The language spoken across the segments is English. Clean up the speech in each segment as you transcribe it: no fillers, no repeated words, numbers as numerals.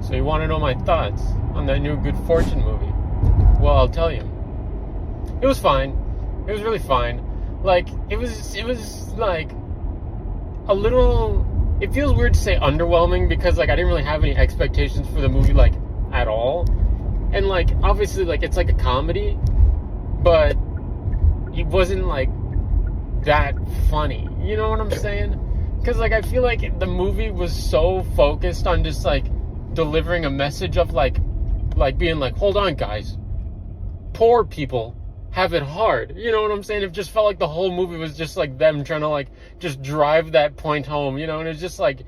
So you want to know my thoughts on that new Good Fortune movie? Well, I'll tell you. It was fine. It was really fine. Like, it was like a little, it feels weird to say underwhelming because, like, I didn't really have any expectations for the movie, like, at all. And, like, obviously, like, it's like a comedy, but it wasn't, like, that funny. You know what I'm saying? Because, like, I feel like the movie was so focused on just, like, delivering a message of, like being like, hold on, guys. Poor people have it hard. You know what I'm saying? It just felt like the whole movie was just, like, them trying to, like, just drive that point home, you know? And it's just, like,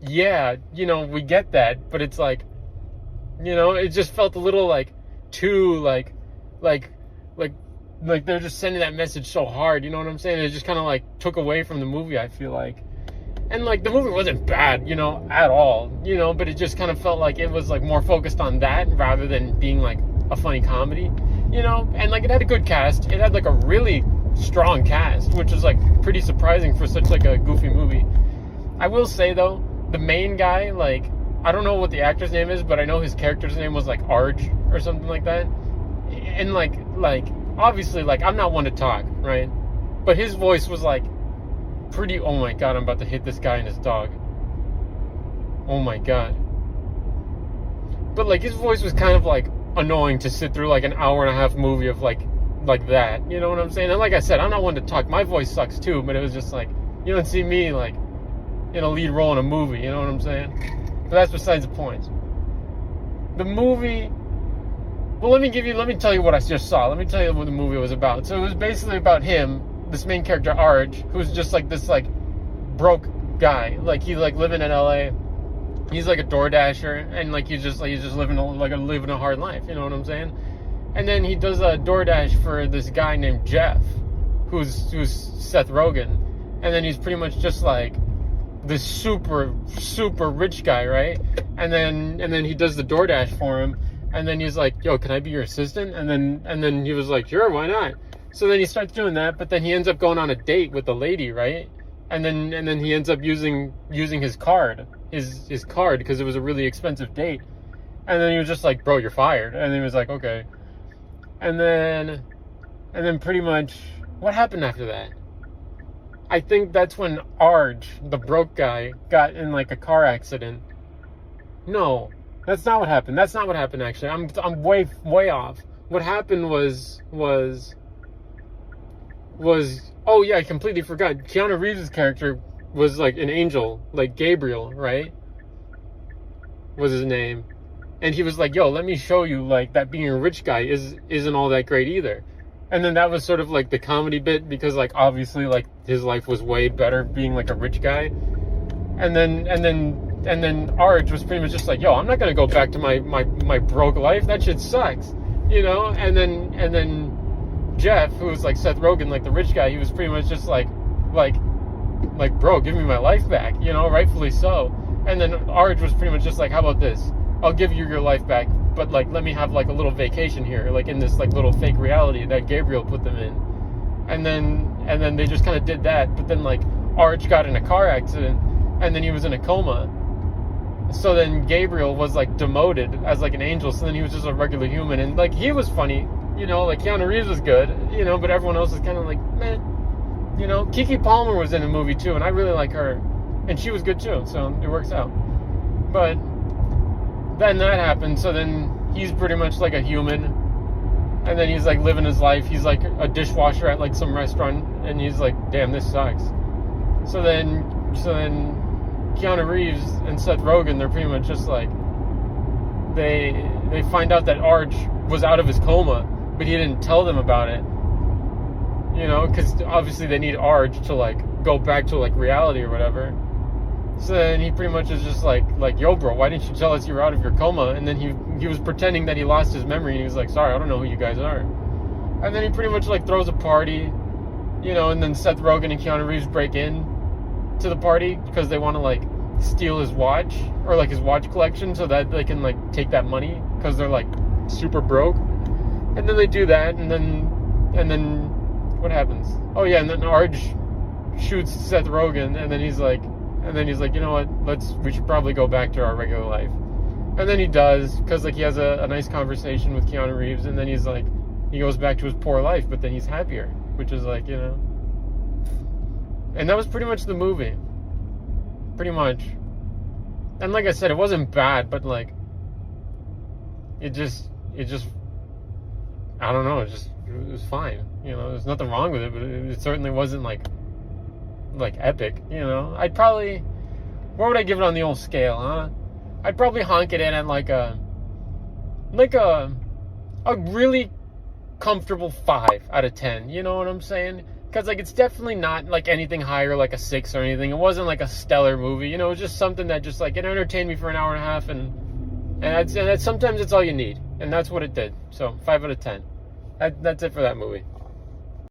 yeah, you know, we get that. But it's, like, you know, it just felt a little, like, too, like they're just sending that message so hard, you know what I'm saying? It just kind of, like, took away from the movie, I feel like. And, like, the movie wasn't bad, you know, at all, you know, but it just kind of felt like it was, like, more focused on that rather than being, like, a funny comedy, you know? And, like, it had a good cast. It had, like, a really strong cast, which is, like, pretty surprising for such, like, a goofy movie. I will say, though, the main guy, like, I don't know what the actor's name is, but I know his character's name was, like, Arj or something like that. And, like, obviously, like, I'm not one to talk, right? But his voice was, like, pretty, oh my god, I'm about to hit this guy and his dog. Oh my god. But, like, his voice was kind of, like, annoying to sit through, like, an hour and a half movie of, like that. You know what I'm saying? And like I said, I'm not one to talk. My voice sucks, too, but it was just, like, you don't see me, like, in a lead role in a movie, you know what I'm saying? But that's besides the point. The movie... Well, let me tell you what I just saw. Let me tell you what the movie was about. So it was basically about him, this main character, Arj, who's just, like, this, like, broke guy. Like, he's, like, living in LA. He's, like, a DoorDasher, and, like, he's just living a hard life, you know what I'm saying? And then he does a DoorDash for this guy named Jeff, who's Seth Rogen. And then he's pretty much just, like, this super, super rich guy, right? And then he does the DoorDash for him, and then he's like, yo, can I be your assistant? And then he was like, sure, why not? So then he starts doing that, but then he ends up going on a date with the lady, right? And then he ends up using his card, his card, because it was a really expensive date. And then he was just like, bro, you're fired. And he was like, okay. And then pretty much, what happened after that? I think that's when Arj, the broke guy, got in, like, a car accident. No, that's not what happened. That's not what happened, actually. I'm way off. What happened was oh yeah, I completely forgot. Keanu Reeves' character was, like, an angel, like Gabriel, right? Was his name. And he was like, yo, let me show you, like, that being a rich guy isn't all that great either. And then that was sort of, like, the comedy bit, because, like, obviously, like, his life was way better being, like, a rich guy. And then Arj was pretty much just like, yo, I'm not gonna go back to my broke life. That shit sucks, you know? And then Jeff, who was, like, Seth Rogen, like, the rich guy, he was pretty much just like, bro, give me my life back, you know, rightfully so. And then Arj was pretty much just like, how about this? I'll give you your life back, but, like, let me have, like, a little vacation here, like, in this, like, little fake reality that Gabriel put them in. And then they just kind of did that, but then, like, Arj got in a car accident, and then he was in a coma. So then Gabriel was, like, demoted as, like, an angel, so then he was just a regular human, and, like, he was funny, you know, like, Keanu Reeves was good, you know, but everyone else was kind of like, meh, you know. Keke Palmer was in the movie, too, and I really like her, and she was good, too, so it works out. But then that happened, so then he's pretty much like a human, and then he's, like, living his life. He's, like, a dishwasher at, like, some restaurant, and he's like, damn, this sucks. So then Keanu Reeves and Seth Rogen, they're pretty much just like, they find out that Arj was out of his coma, but he didn't tell them about it, you know, because obviously they need Arj to, like, go back to, like, reality or whatever. So then he pretty much is just like, yo, bro, why didn't you tell us you were out of your coma? And then he was pretending that he lost his memory, and he was like, sorry, I don't know who you guys are. And then he pretty much, like, throws a party, you know, and then Seth Rogen and Keanu Reeves break in to the party because they want to, like, steal his watch, or, like, his watch collection, so that they can, like, take that money because they're, like, super broke. And then they do that, and then what happens? Oh yeah, and then Arj shoots Seth Rogen, and then he's like, you know what? We should probably go back to our regular life. And then he does, because like he has a nice conversation with Keanu Reeves, and then he's like, he goes back to his poor life, but then he's happier, which is like, you know. And that was pretty much the movie. Pretty much. And like I said, it wasn't bad, but like, it just, I don't know, it was fine. You know, there's nothing wrong with it, but it certainly wasn't like epic, you know. I'd probably, what would I give it on the old scale, huh? I'd probably honk it in at like a really comfortable 5 out of 10. You know what I'm saying? Because like it's definitely not like anything higher, like a 6 or anything. It wasn't like a stellar movie. You know, it was just something that just like it entertained me for an hour and a half, and that's sometimes it's all you need, and that's what it did. So 5 out of 10. That's it for that movie.